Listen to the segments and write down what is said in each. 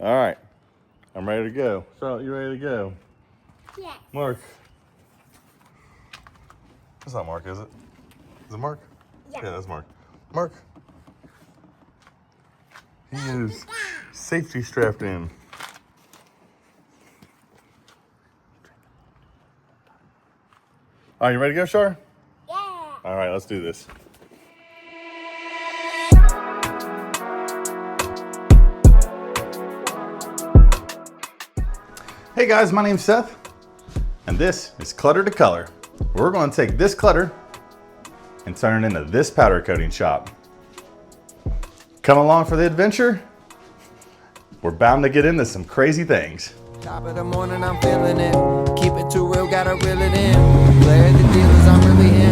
All right, I'm ready to go. Charlotte, you ready to go? Yes. Mark. That's not Mark, is it? Is it Mark? Yeah. Yeah, that's Mark. Mark. He is safety strapped in. All right, you ready to go, Char? Yeah. All right, let's do this. Hey guys, my name's Seth, and this is Clutter to Color. We're going to take this clutter and turn it into this powder coating shop. Come along for the adventure. We're bound to get into some crazy things. Top of the morning, I'm feeling it. Keep it too real, gotta reel it in. Player the dealers, I'm really him.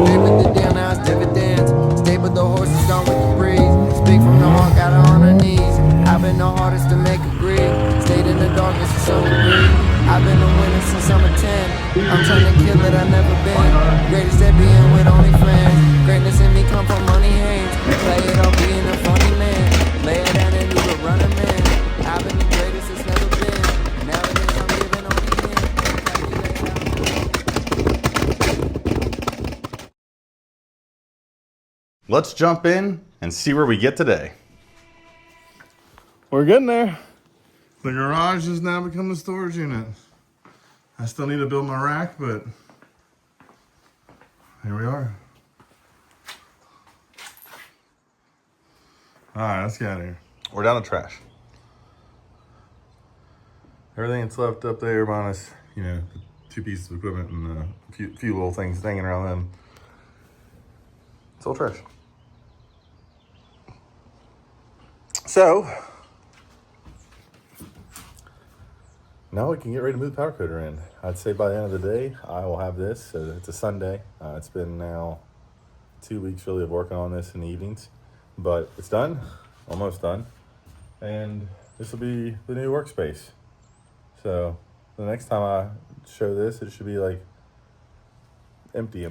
Driven the deal, now it's dividends. Stable the horses, gone with the breeze. Speak from the heart, got her on her knees. I've been the hardest to make a breathe. Stayed in the darkness to some degree. I've been a winner since I'm a 10. I'm trying to kill it, I've never been. Greatest at being with only friends. Greatness in me come from money hands. Play it on being a funny man. Lay it down and do the runner man. I've been the greatest it's never been. Nowadays I'm giving only him. Let's jump in and see where we get today. We're getting there. The garage has now become the storage unit. I still need to build my rack, but here we are. All right, let's get out of here. We're down to trash. Everything that's left up there, minus, the 2 pieces of equipment and a few little things hanging around them. It's all trash. So, now we can get ready to move the powder coater in. I'd say by the end of the day, I will have this. It's a Sunday. It's been now 2 weeks really of working on this in the evenings, but it's done, almost done. And this will be the new workspace. So the next time I show this, it should be like empty.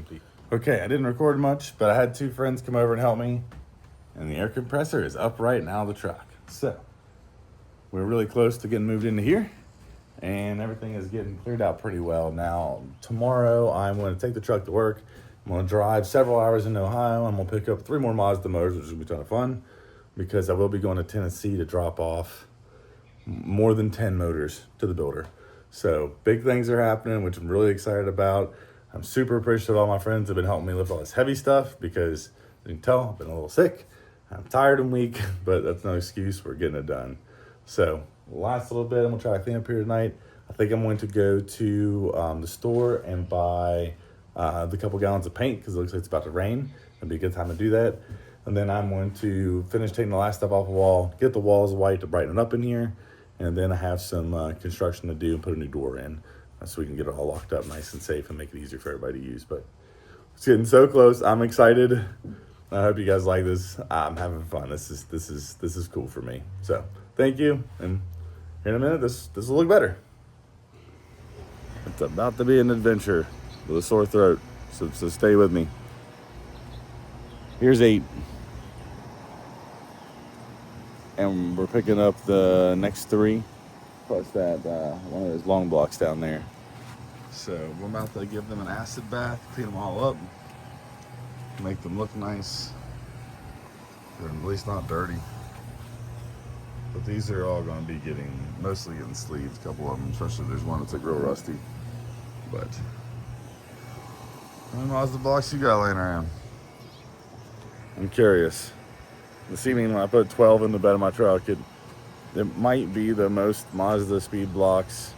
Okay, I didn't record much, but I had 2 friends come over and help me. And the air compressor is upright and out of the truck. So we're really close to getting moved into here. And everything is getting cleared out pretty well. Now, tomorrow I'm going to take the truck to work. I'm going to drive several hours into Ohio. I'm going to pick up 3 more Mazda motors, which will be a ton of fun, because I will be going to Tennessee to drop off more than 10 motors to the builder. So big things are happening, which I'm really excited about. I'm super appreciative of all my friends who have been helping me lift all this heavy stuff, because you can tell I've been a little sick. I'm tired and weak, but that's no excuse. We're getting it done. So last little bit, I'm gonna try to clean up here tonight. I think I'm going to go to the store and buy the couple gallons of paint, because it looks like it's about to rain. It'd be a good time to do that. And then I'm going to finish taking the last stuff off the wall, get the walls white to brighten it up in here. And then I have some construction to do and put a new door in, so we can get it all locked up nice and safe and make it easier for everybody to use. But it's getting so close. I'm excited. I hope you guys like this. I'm having fun. This is cool for me. So thank you. And in a minute, this will look better. It's about to be an adventure with a sore throat. So stay with me. Here's 8. And we're picking up the next 3, plus that one of those long blocks down there. So we're about to give them an acid bath, clean them all up, make them look nice. They're at least not dirty. But these are all going to be mostly getting sleeved, a couple of them, especially there's one that's like real rusty. But how many Mazda blocks you got laying around? I'm curious. This evening when I put 12 in the bed of my truck, it might be the most Mazdaspeed blocks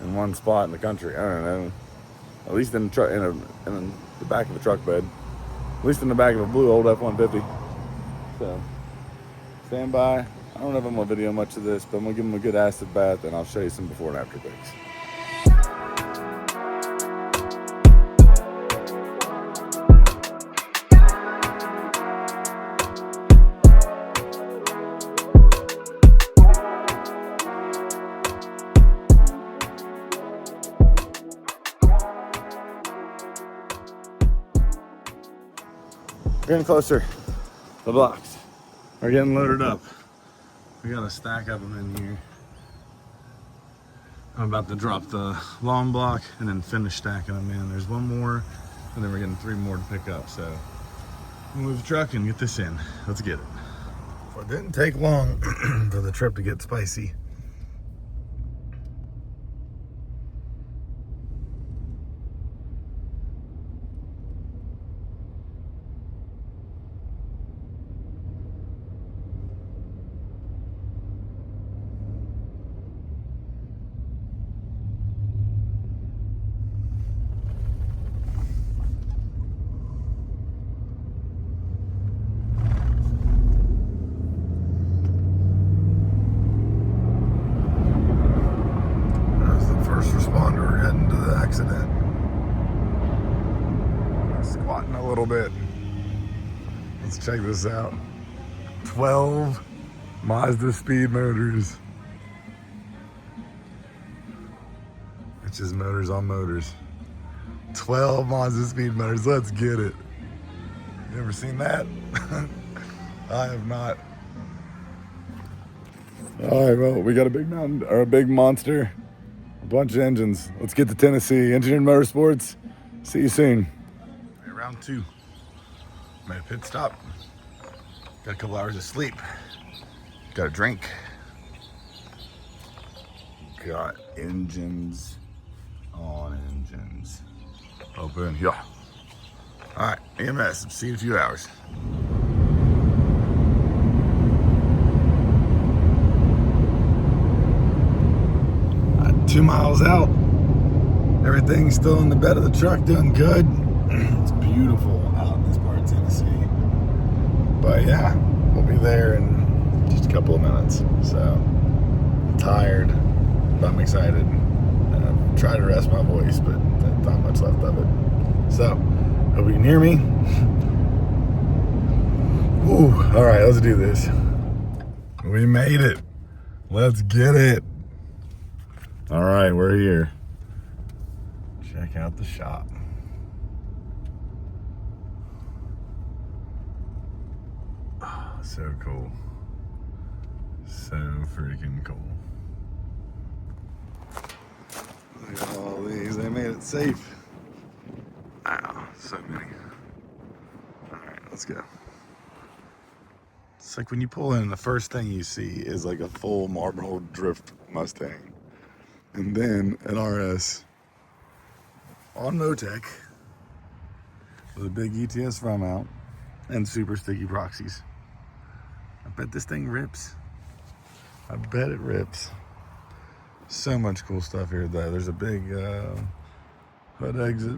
in one spot in the country. I don't know. At least in the back of a truck bed. At least in the back of a blue old F-150. So, stand by. I don't know if I'm going to video much of this, but I'm going to give them a good acid bath, and I'll show you some before and after pics. Getting closer. The blocks are getting loaded up. We got a stack of them in here. I'm about to drop the long block and then finish stacking them in. There's one more, and then we're getting 3 more to pick up. So we'll move the truck and get this in. Let's get it. Well, it didn't take long for the trip to get spicy. First responder heading to the accident. Squatting a little bit. Let's check this out. 12 Mazdaspeed motors. It's just motors on motors. 12 Mazdaspeed motors. Let's get it. You ever seen that? I have not. All right, well, we got a big mountain or a big monster. A bunch of engines. Let's get to Tennessee. Engineered Motorsports. See you soon. Right, round 2. Made a pit stop. Got a couple hours of sleep. Got a drink. Got engines on engines. Open, yeah. All right, EMS. See you in a few hours. 2 miles out. Everything's still in the bed of the truck, doing good. It's beautiful out in this part of Tennessee. But yeah, we'll be there in just a couple of minutes. So I'm tired, but I'm excited. And I've tried to rest my voice, but there's not much left of it. So, hope you can hear me. Ooh, all right, let's do this. We made it. Let's get it. All right, we're here. Check out the shop. Oh, so cool. So freaking cool. Look at all these. They made it safe. Wow, so many. All right, let's go. It's like when you pull in, the first thing you see is like a full Marlboro Drift Mustang. And then an RS on Motec with a big ETS front mount and super sticky proxies. I bet this thing rips. I bet it rips. So much cool stuff here though. There's a big hood exit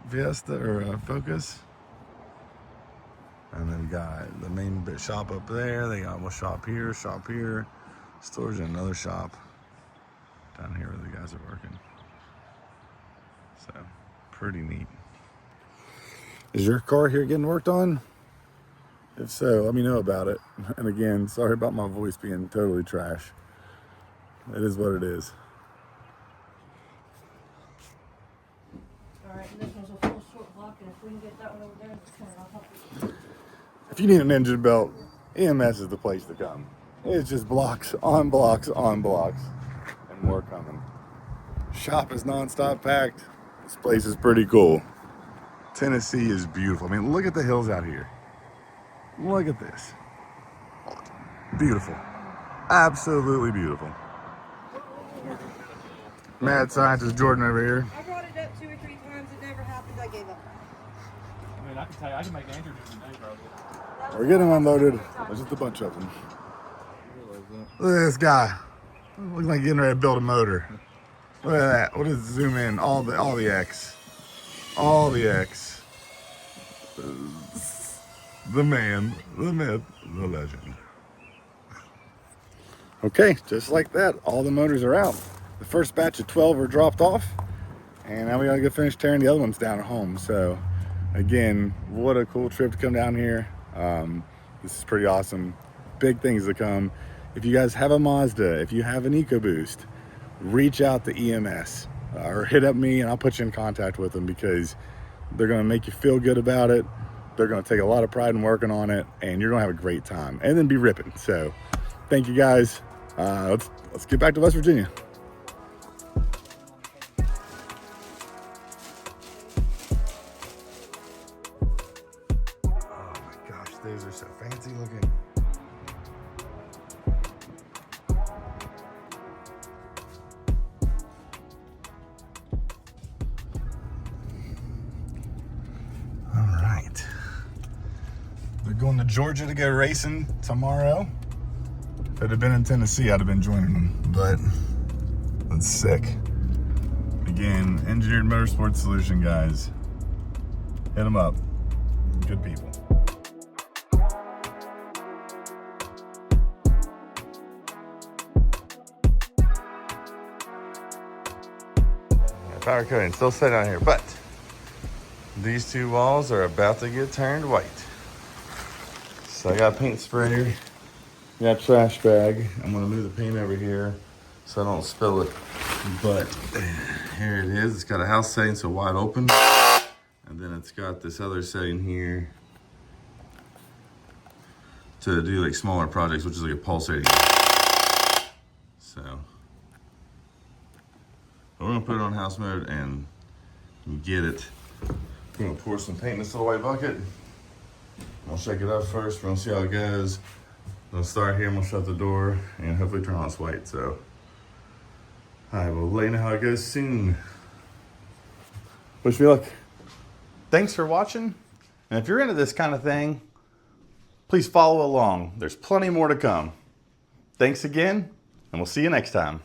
Fiesta or Focus. And then we got the main bit shop up there. They got one shop here, storage in another shop down here where the guys are working. So, pretty neat. Is your car here getting worked on? If so, let me know about it. And again, sorry about my voice being totally trash. It is what it is. Alright, and this one's a full short block, and if we can get that one over there in the corner, I'll help you. If you need an engine belt, EMS is the place to come. It's just blocks on blocks on blocks. And more coming. Shop is non-stop packed. This place is pretty cool. Tennessee is beautiful. I mean, look at the hills out here. Look at this. Beautiful. Absolutely beautiful. Mad scientist Jordan over here. I brought it up 2 or 3 times, it never happened, I gave up. I mean, I can tell you, I can make Andrew do today, probably. We're getting unloaded. There's just a bunch of them. Look at this guy. Looks like getting ready to build a motor. Look at that. We'll just zoom in. All the X. All the X. The man, the myth, the legend. Okay, just like that, all the motors are out. The first batch of 12 are dropped off, and now we gotta go finish tearing the other ones down at home. So, again, what a cool trip to come down here. This is pretty awesome. Big things to come. If you guys have a Mazda, if you have an EcoBoost, reach out to EMS or hit up me and I'll put you in contact with them because they're gonna make you feel good about it. They're gonna take a lot of pride in working on it and you're gonna have a great time and then be ripping. So thank you guys. Let's get back to West Virginia. days are so fancy looking. All right. They're going to Georgia to go racing tomorrow. If it had been in Tennessee, I'd have been joining them, but that's sick. Again, Engineered Motorsports Solution guys. Hit them up. Good people. Power coating still sitting on here, but these two walls are about to get turned white. So I got a paint sprayer, got a trash bag. I'm gonna move the paint over here so I don't spill it. But here it is. It's got a house setting, so wide open. And then it's got this other setting here to do like smaller projects, which is like a pulsating. So we're gonna put it on house mode and get it. We're gonna pour some paint in this little white bucket. I'll shake it up first. We're gonna see how it goes. I'm gonna start here. I'm gonna shut the door and hopefully turn on this white. So I will let you know how it goes soon. Wish me luck. Thanks for watching. And if you're into this kind of thing, please follow along. There's plenty more to come. Thanks again, and we'll see you next time.